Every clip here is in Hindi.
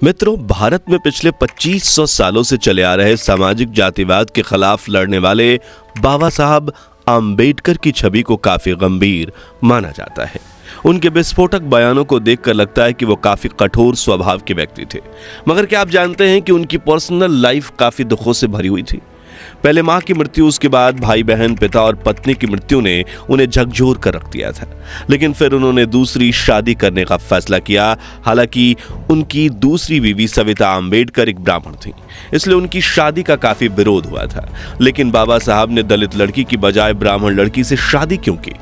मित्रों, भारत में पिछले 2500 सालों से चले आ रहे सामाजिक जातिवाद के खिलाफ लड़ने वाले बाबा साहब आम्बेडकर की छवि को काफी गंभीर माना जाता है। उनके विस्फोटक बयानों को देखकर लगता है कि वो काफी कठोर स्वभाव के व्यक्ति थे, मगर क्या आप जानते हैं कि उनकी पर्सनल लाइफ काफी दुखों से भरी हुई थी। पहले मां की मृत्यु, उसके बाद भाई बहन, पिता और पत्नी की मृत्यु ने उन्हें झकझोर कर रख दिया था। लेकिन फिर उन्होंने दूसरी शादी करने का फैसला किया। हालांकि उनकी दूसरी बीवी सविता आम्बेडकर एक ब्राह्मण थी, इसलिए उनकी शादी का काफी विरोध हुआ था। लेकिन बाबा साहब ने दलित लड़की की बजाय ब्राह्मण लड़की से शादी क्यों की?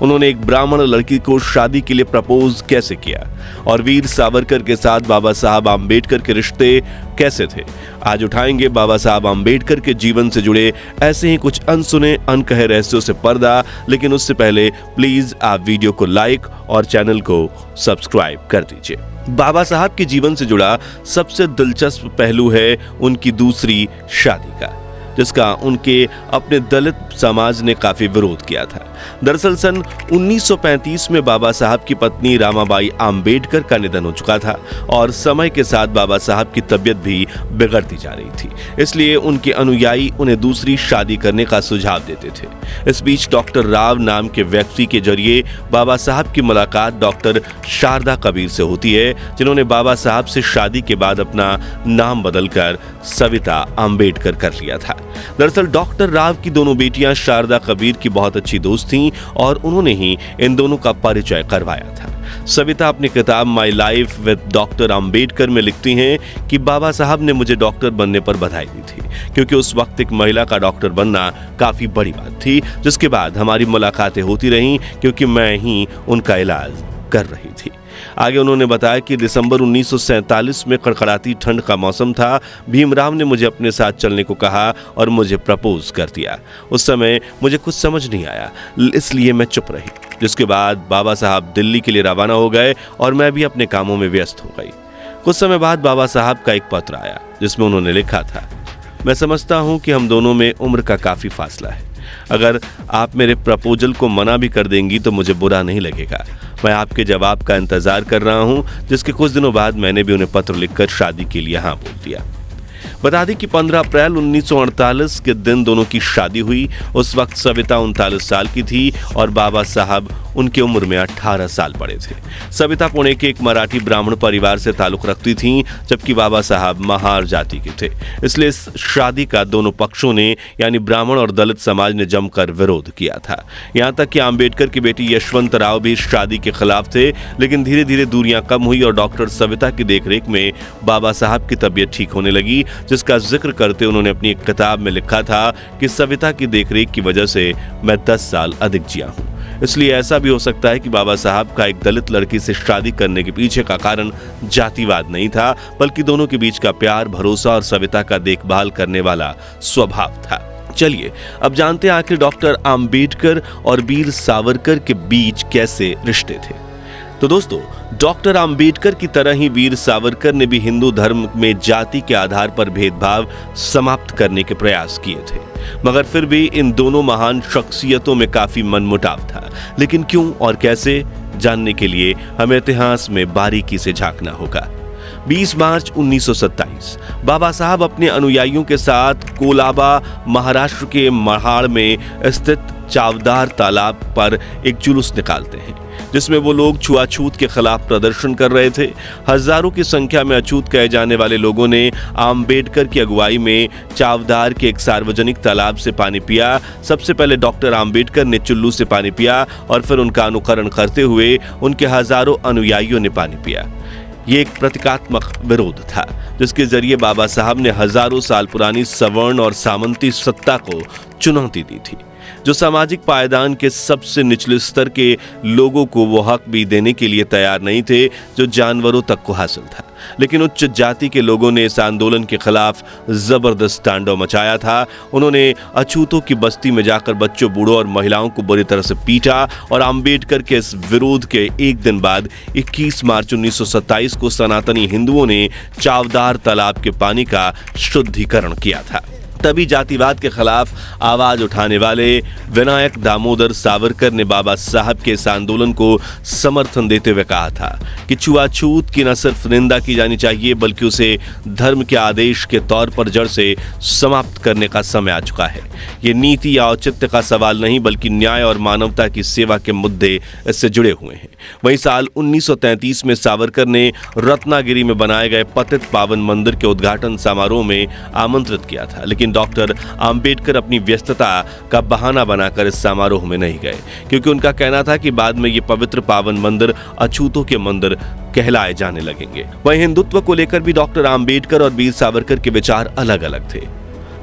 उन्होंने एक ब्राह्मण लड़की को शादी के लिए प्रपोज कैसे किया? और वीर सावरकर के साथ बाबा साहब आम्बेडकर के रिश्ते कैसे थे? आज उठाएंगे बाबा साहब आम्बेडकर के जीवन से जुड़े ऐसे ही कुछ अनसुने अनकहे रहस्यों से पर्दा। लेकिन उससे पहले प्लीज आप वीडियो को लाइक और चैनल को सब्सक्राइब कर दीजिए। बाबा साहब के जीवन से जुड़ा सबसे दिलचस्प पहलू है उनकी दूसरी शादी का, जिसका उनके अपने दलित समाज ने काफी विरोध किया था। दरअसल सन 1935 में बाबा साहब की पत्नी रामाबाई आम्बेडकर का निधन हो चुका था और समय के साथ बाबा साहब की तबीयत भी बिगड़ती जा रही थी। इसलिए उनके अनुयायी उन्हें दूसरी शादी करने का सुझाव देते थे। इस बीच डॉक्टर राव नाम के व्यक्ति के जरिए बाबा साहब की मुलाकात डॉक्टर शारदा कबीर से होती है, जिन्होंने बाबा साहब से शादी के बाद अपना नाम बदलकर सविता आम्बेडकर कर लिया था। दरअसल डॉक्टर राव की दोनों बेटियां शारदा कबीर की बहुत अच्छी दोस्त थीं और उन्होंने ही इन दोनों का परिचय करवाया था। सविता अपनी किताब my life with doctor Ambedkar में लिखती हैं कि बाबा साहब ने मुझे डॉक्टर बनने पर बधाई दी थी, क्योंकि उस वक्त एक महिला का डॉक्टर बनना काफी बड़ी बात थी। जिसके बाद हमारी मुलाकातें होती रहीं, क्योंकि मैं ही उनका इलाज कर रही थी। आगे उन्होंने बताया कि दिसंबर 1947 में कड़कड़ाती ठंड का मौसम था। भीमराव ने मुझे अपने साथ चलने को कहा और मुझे प्रपोज कर दिया। उस समय मुझे कुछ समझ नहीं आया, इसलिए मैं चुप रही। जिसके बाद बाबा साहब दिल्ली के लिए रवाना हो गए और मैं भी अपने कामों में व्यस्त हो गई। कुछ समय बाद बाबा साहब का एक पत्र आया, जिसमें उन्होंने लिखा था, मैं समझता हूं कि हम दोनों में उम्र का काफी फासला है। अगर आप मेरे प्रपोजल को मना भी कर देंगी तो मुझे बुरा नहीं लगेगा। मैं आपके जवाब का इंतजार कर रहा हूं। जिसके कुछ दिनों बाद मैंने भी उन्हें पत्र लिखकर शादी के लिए हाँ बोल दिया। बता दें कि 15 अप्रैल 1948 के दिन दोनों की शादी हुई। उस वक्त सविता 39 साल की थी और बाबा साहब उनकी उम्र में 18 साल बड़े थे। सविता पुणे के एक मराठी ब्राह्मण परिवार से ताल्लुक रखती थीं, जबकि बाबा साहब महार जाति के थे। इसलिए इस शादी का दोनों पक्षों ने, यानी ब्राह्मण और दलित समाज ने, जमकर विरोध किया था। यहाँ तक कि आम्बेडकर की बेटी यशवंत राव भी इस शादी के खिलाफ थे। लेकिन धीरे धीरे दूरियां कम हुई और डॉक्टर सविता की देखरेख में बाबा साहब की तबीयत ठीक होने लगी, जिसका जिक्र करते उन्होंने अपनी एक किताब में लिखा था कि सविता की देखरेख की वजह से मैं 10 साल अधिक जिया हूं। इसलिए ऐसा भी हो सकता है कि बाबा साहब का एक दलित लड़की से शादी करने के पीछे का कारण जातिवाद नहीं था, बल्कि दोनों के बीच का प्यार, भरोसा और सविता का देखभाल करने वाला स्वभाव था। चलिए अब जानते हैं आखिर डॉक्टर आम्बेडकर और वीर सावरकर के बीच कैसे रिश्ते थे। तो दोस्तों, डॉक्टर आम्बेडकर की तरह ही वीर सावरकर ने भी हिंदू धर्म में जाति के आधार पर भेदभाव समाप्त करने के प्रयास किए थे, मगर फिर भी इन दोनों महान शख्सियतों में काफी मनमुटाव था। लेकिन क्यों और कैसे, जानने के लिए हमें इतिहास में बारीकी से झांकना होगा। 20 मार्च 1927 बाबा साहब अपने अनुयायियों के साथ कोलाबा, महाराष्ट्र के महाड़ में स्थित चावदार तालाब पर एक जुलूस निकालते हैं, जिसमें वो लोग छुआछूत के खिलाफ प्रदर्शन कर रहे थे। हजारों की संख्या में अछूत कहे जाने वाले लोगों ने आम्बेडकर की अगुवाई में चावदार के एक सार्वजनिक तालाब से पानी पिया। सबसे पहले डॉक्टर आम्बेडकर ने चुल्लू से पानी पिया और फिर उनका अनुकरण करते हुए उनके हजारों अनुयायियों ने पानी पिया। ये एक प्रतीकात्मक विरोध था, जिसके जरिए बाबा साहब ने हजारों साल पुरानी सवर्ण और सामंती सत्ता को चुनौती दी थी, जो सामाजिक पायदान के सबसे निचले स्तर के लोगों को वो हक भी देने के लिए तैयार नहीं थे जो जानवरों तक को हासिल था। लेकिन उच्च जाति के लोगों ने इस आंदोलन के खिलाफ जबरदस्त तांडव मचाया था। उन्होंने अछूतों की बस्ती में जाकर बच्चों, बूढ़ों और महिलाओं को बुरी तरह से पीटा और आम्बेडकर के इस विरोध के एक दिन बाद 21 मार्च 1927 को सनातनी हिंदुओं ने चावदार तालाब के पानी का शुद्धिकरण किया था। तभी जातिवाद के खिलाफ आवाज उठाने वाले विनायक दामोदर सावरकर ने बाबा साहब के इस आंदोलन को समर्थन देते हुए कहा था कि छुआछूत की न सिर्फ निंदा की जानी चाहिए बल्कि उसे धर्म के आदेश के तौर पर जड़ से समाप्त करने का समय आ चुका है। ये नीति या औचित्य का सवाल नहीं बल्कि न्याय और मानवता की सेवा के मुद्दे इससे जुड़े हुए हैं। वहीं साल 1933 में सावरकर ने रत्नागिरी में बनाए गए पतित पावन मंदिर के उद्घाटन समारोह में आमंत्रित किया था, लेकिन डॉक्टर आम्बेडकर अपनी व्यस्तता का बहाना बनाकर इस समारोह में नहीं गए क्योंकि उनका कहना था कि बाद में ये पवित्र पावन मंदिर अछूतों के मंदिर कहलाए जाने लगेंगे। वहीं हिंदुत्व को लेकर भी डॉक्टर आम्बेडकर और वीर सावरकर के विचार अलग अलग थे।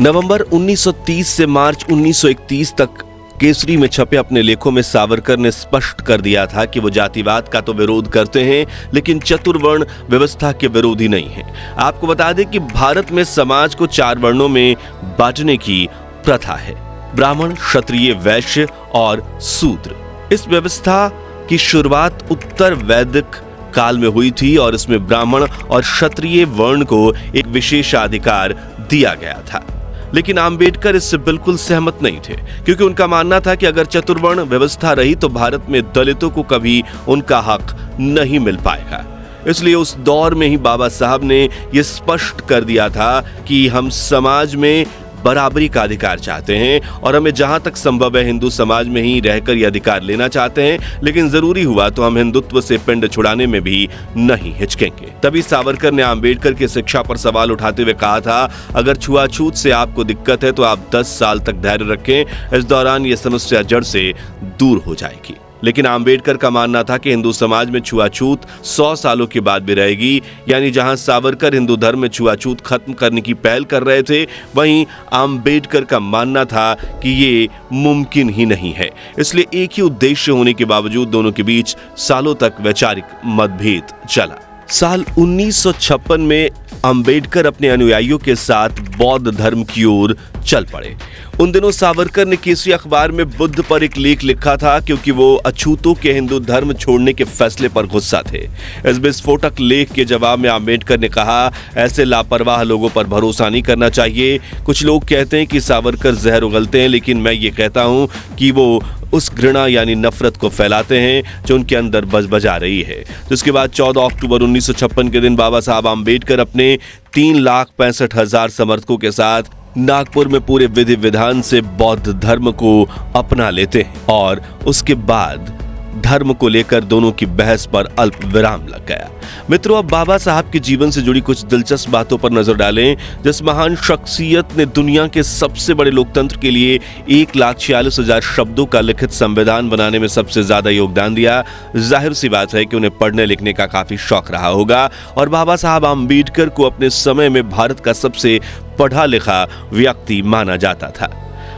नवंबर 1930 से मार्च 1931 तक केसरी में छपे अपने लेखों में सावरकर ने स्पष्ट कर दिया था कि वो जातिवाद का तो विरोध करते हैं लेकिन चतुर्वर्ण व्यवस्था के विरोधी नहीं है। आपको बता दें कि भारत में समाज को 4 वर्णों में बांटने की प्रथा है, ब्राह्मण, क्षत्रिय, वैश्य और शूद्र। इस व्यवस्था की शुरुआत उत्तर वैदिक काल में हुई थी और इसमें ब्राह्मण और क्षत्रिय वर्ण को एक विशेषाधिकार दिया गया था। लेकिन आम्बेडकर इससे बिल्कुल सहमत नहीं थे क्योंकि उनका मानना था कि अगर चतुर्वर्ण व्यवस्था रही तो भारत में दलितों को कभी उनका हक नहीं मिल पाएगा। इसलिए उस दौर में ही बाबा साहब ने यह स्पष्ट कर दिया था कि हम समाज में बराबरी का अधिकार चाहते हैं और हमें जहां तक संभव है हिंदू समाज में ही रहकर यह अधिकार लेना चाहते हैं, लेकिन जरूरी हुआ तो हम हिंदुत्व से पिंड छुड़ाने में भी नहीं हिचकेंगे। तभी सावरकर ने आम्बेडकर की शिक्षा पर सवाल उठाते हुए कहा था, अगर छुआछूत से आपको दिक्कत है तो आप 10 साल तक धैर्य रखें, इस दौरान यह समस्या जड़ से दूर हो जाएगी। लेकिन आम्बेडकर का मानना था कि हिंदू समाज में छुआछूत 100 सालों के बाद भी रहेगी। यानी जहां सावरकर हिंदू धर्म में छुआछूत खत्म करने की पहल कर रहे थे, वहीं आम्बेडकर का मानना था कि ये मुमकिन ही नहीं है। इसलिए एक ही उद्देश्य होने के बावजूद दोनों के बीच सालों तक वैचारिक मतभेद चला। साल 1956 में अंबेडकर अपने अनुयायियों के साथ बौद्ध धर्म की ओर चल पड़े। उन दिनों सावरकर ने केसरी अखबार में बुद्ध पर एक लेख लिखा था क्योंकि वो अछूतों के हिंदू धर्म छोड़ने के फैसले पर गुस्सा थे। इस विस्फोटक लेख के जवाब में अंबेडकर ने कहा, ऐसे लापरवाह लोगों पर भरोसा नहीं करना चाहिए। कुछ लोग कहते हैं कि सावरकर जहर उगलते हैं, लेकिन मैं ये कहता हूं कि वो उस घृणा यानी नफरत को फैलाते हैं जो उनके अंदर बजबजा रही है। जिसके बाद 14 अक्टूबर 1956 के दिन बाबा साहब आम्बेडकर अपने 3,65,000 समर्थकों के साथ नागपुर में पूरे विधि विधान से बौद्ध धर्म को अपना लेते हैं और उसके बाद धर्म को लेकर दोनों की बहस पर अल्प विराम लग गया। मित्रों, अब बाबा साहब के जीवन से जुड़ी कुछ दिलचस्प बातों पर नजर डालें। जिस महान शख्सियत ने दुनिया के सबसे बड़े लोकतंत्र के लिए 1,46,000 शब्दों का लिखित संविधान बनाने में सबसे ज्यादा योगदान दिया, जाहिर सी बात है कि उन्हें पढ़ने लिखने का काफी शौक रहा होगा और बाबा साहब आम्बेडकर को अपने समय में भारत का सबसे पढ़ा लिखा व्यक्ति माना जाता था।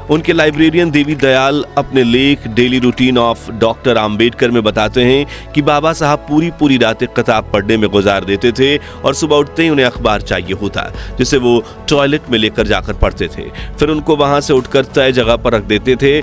उनके लाइब्रेरियन देवी दयाल अपने लेख daily routine of doctor Ambedkar में बताते हैं कि बाबा साहब पूरी रातें किताब पढ़ने में गुजार देते थे और सुबह उठते ही उन्हें अखबार चाहिए होता जिसे वो टॉयलेट में लेकर जाकर पढ़ते थे। फिर उनको वहां से उठकर तय जगह पर रख देते थे।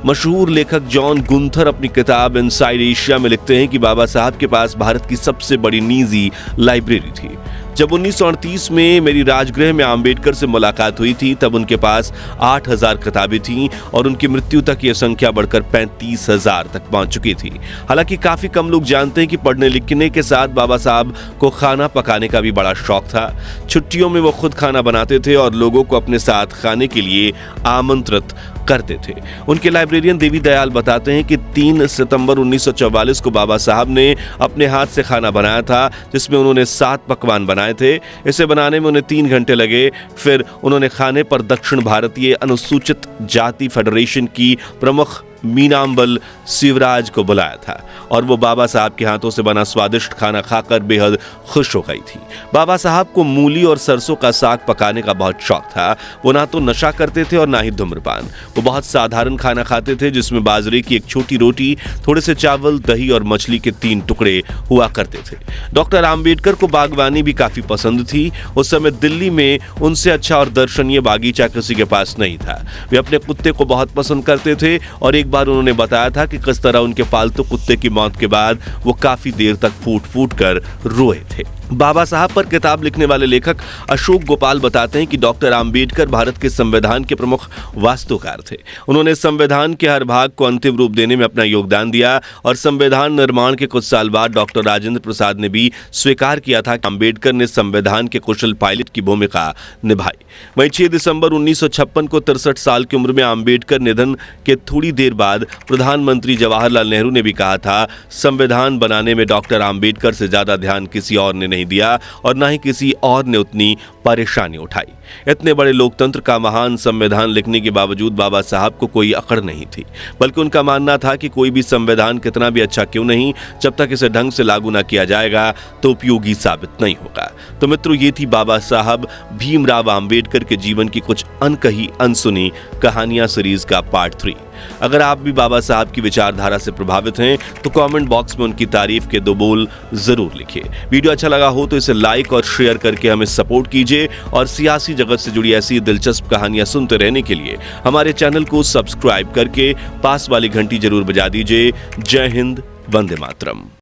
मशहूर लेखक जॉन गुंथर अपनी किताब इनसाइड एशिया में लिखते हैं कि बाबा साहब के पास भारत की सबसे बड़ी निजी लाइब्रेरी थी। जब 1938 में मेरी राजगृह में आम्बेडकर से मुलाकात हुई थी तब उनके पास 8,000 किताबें थीं और उनकी मृत्यु तक यह संख्या बढ़कर 35,000 तक पहुंच चुकी थी। हालांकि काफी कम लोग जानते हैं कि पढ़ने लिखने के साथ बाबा साहब को खाना पकाने का भी बड़ा शौक था। छुट्टियों में वो खुद खाना बनाते थे और लोगों को अपने साथ खाने के लिए आमंत्रित करते थे। उनके लाइब्रेरियन देवी दयाल बताते हैं कि 3 सितंबर 1944 को बाबा साहब ने अपने हाथ से खाना बनाया था जिसमें उन्होंने 7 पकवान बनाए थे। इसे बनाने में उन्हें 3 घंटे लगे। फिर उन्होंने खाने पर दक्षिण भारतीय अनुसूचित जाति फेडरेशन की प्रमुख मीनाम्बल शिवराज को बुलाया था और वो बाबा साहब के हाथों से बना स्वादिष्ट खाना खाकर बेहद खुश हो गई थी। बाबा साहब को मूली और सरसों का साग पकाने का बहुत शौक था। वो ना तो नशा करते थे और ना ही धूम्रपान। वो बहुत साधारण खाना खाते थे जिसमें बाजरे की एक छोटी रोटी, थोड़े से चावल, दही और मछली के 3 टुकड़े हुआ करते थे। डॉक्टर आम्बेडकर को बागवानी भी काफी पसंद थी। उस समय दिल्ली में उनसे अच्छा और दर्शनीय बागीचा किसी के पास नहीं था। वे अपने कुत्ते को बहुत पसंद करते थे और एक बार उन्होंने बताया था कि किस तरह उनके पालतू कुत्ते की मौत के बाद वो काफी देर तक फूट फूट कर रोए थे। बाबा साहब पर किताब लिखने वाले लेखक अशोक गोपाल बताते हैं कि डॉक्टर आम्बेडकर भारत के संविधान के प्रमुख वास्तुकार थे। उन्होंने संविधान के हर भाग को अंतिम रूप देने में अपना योगदान दिया और संविधान निर्माण के कुछ साल बाद डॉक्टर राजेंद्र प्रसाद ने भी स्वीकार किया था कि आम्बेडकर ने संविधान के कुशल पायलट की भूमिका निभाई। वहीं 6 दिसंबर 1956 को 63 साल की उम्र में आम्बेडकर निधन के थोड़ी देर बाद प्रधानमंत्री जवाहरलाल नेहरू ने भी कहा था, संविधान बनाने में डॉक्टर आम्बेडकर से ज्यादा ध्यान किसी और ने नहीं दिया और ना ही किसी और ने उतनी परेशानी उठाई। इतने बड़े लोकतंत्र का महान संविधान लिखने के बावजूद बाबा साहब को कोई अकड़ नहीं थी, बल्कि उनका मानना था कि कोई भी संविधान कितना भी अच्छा क्यों नहीं, जब तक इसे ढंग से लागू ना किया जाएगा तो उपयोगी साबित नहीं होगा। तो मित्रों, ये थी बाबा साहब भीमराव आम्बेडकर के जीवन की कुछ अनकही अनसुनी कहानियां सीरीज का पार्ट 3। अगर आप भी बाबा साहब की विचारधारा से प्रभावित हैं तो कमेंट बॉक्स में उनकी तारीफ के 2 बोल जरूर लिखिए। वीडियो अच्छा लगा हो तो इसे लाइक और शेयर करके हमें सपोर्ट कीजिए और सियासी जगत से जुड़ी ऐसी दिलचस्प कहानियां सुनते रहने के लिए हमारे चैनल को सब्सक्राइब करके पास वाली घंटी जरूर बजा दीजिए। जय हिंद, वंदे मातरम।